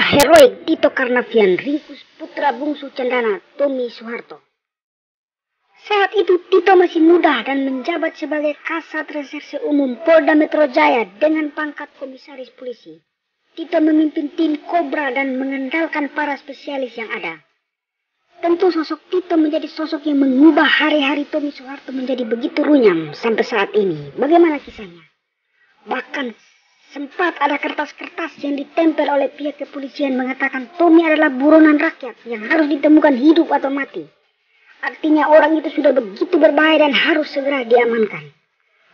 heroik Tito Karnavian ringkus putra bungsu Cendana Tommy Soeharto. Saat itu Tito masih muda dan menjabat sebagai Kasat Reserse Umum Polda Metro Jaya dengan pangkat komisaris polisi. Tito memimpin tim Kobra dan mengandalkan para spesialis yang ada. Tentu sosok Tito menjadi sosok yang mengubah hari-hari Tommy Soeharto menjadi begitu runyam sampai saat ini. Bagaimana kisahnya? Bahkan sempat ada kertas-kertas yang ditempel oleh pihak kepolisian mengatakan Tommy adalah buronan rakyat yang harus ditemukan hidup atau mati. Artinya orang itu sudah begitu berbahaya dan harus segera diamankan.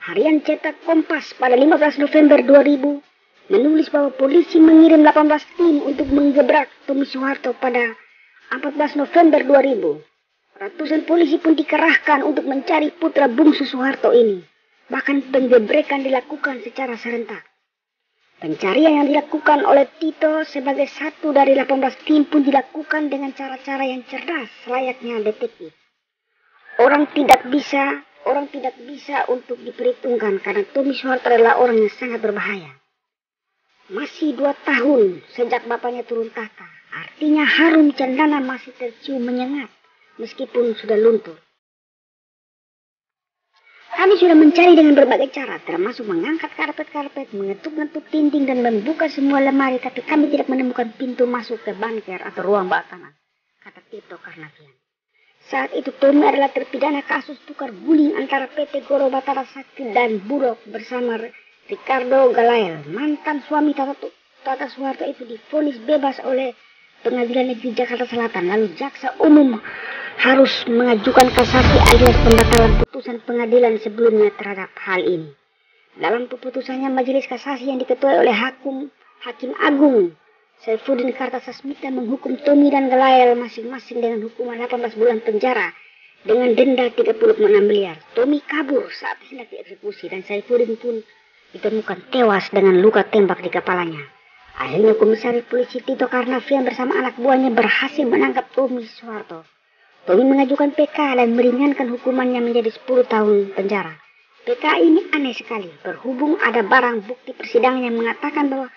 Harian Cetak Kompas pada 15 November 2000 menulis bahwa polisi mengirim 18 tim untuk menggebrak Tommy Soeharto pada 14 November 2000. Ratusan polisi pun dikerahkan untuk mencari putra bungsu Soeharto ini. Bahkan penggebrekan dilakukan secara serentak. Pencarian yang dilakukan oleh Tito sebagai satu dari 18 tim pun dilakukan dengan cara-cara yang cerdas layaknya detektif. Orang tidak bisa untuk diperhitungkan karena Tommy Soeharto adalah orang yang sangat berbahaya. Masih 2 tahun sejak bapaknya turun tahta. Artinya harum Cendana masih tercium menyengat meskipun sudah luntur. Kami sudah mencari dengan berbagai cara, termasuk mengangkat karpet-karpet, mengetuk-ngetuk dinding dan membuka semua lemari, tapi kami tidak menemukan pintu masuk ke bunker atau ruang bawah tanah, kata Tito Karnavian. Saat itu Tommy adalah terpidana kasus tukar guling antara PT Goro Batara Sakti dan Bulog bersama Ricardo Galael, mantan suami Tata Soeharto itu divonis bebas oleh Pengadilan Negeri Jakarta Selatan. Lalu jaksa umum harus mengajukan kasasi alias pembatalan putusan pengadilan sebelumnya terhadap hal ini. Dalam keputusannya, majelis kasasi yang diketuai oleh Hakim Agung Saifuddin Kartasasmita menghukum Tommy dan Galael masing-masing dengan hukuman 18 bulan penjara dengan denda 36 miliar. Tommy kabur saat hendak dieksekusi dan Saifuddin pun ditemukan tewas dengan luka tembak di kepalanya. Akhirnya komisaris polisi Tito Karnavian bersama anak buahnya berhasil menangkap Tommy Soeharto. Tommy mengajukan PK dan meringankan hukumannya menjadi 10 tahun penjara. PK ini aneh sekali, berhubung ada barang bukti persidangan yang mengatakan bahwa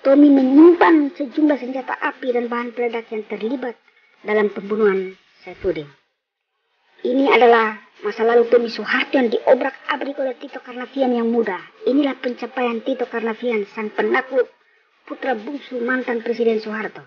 Tommy menyimpan sejumlah senjata api dan bahan peledak yang terlibat dalam pembunuhan Saifuddin. Ini adalah masa lalu Tommy Soeharto yang diobrak-abrik oleh Tito Karnavian yang muda. Inilah pencapaian Tito Karnavian, sang penakluk putra bungsu mantan Presiden Soeharto.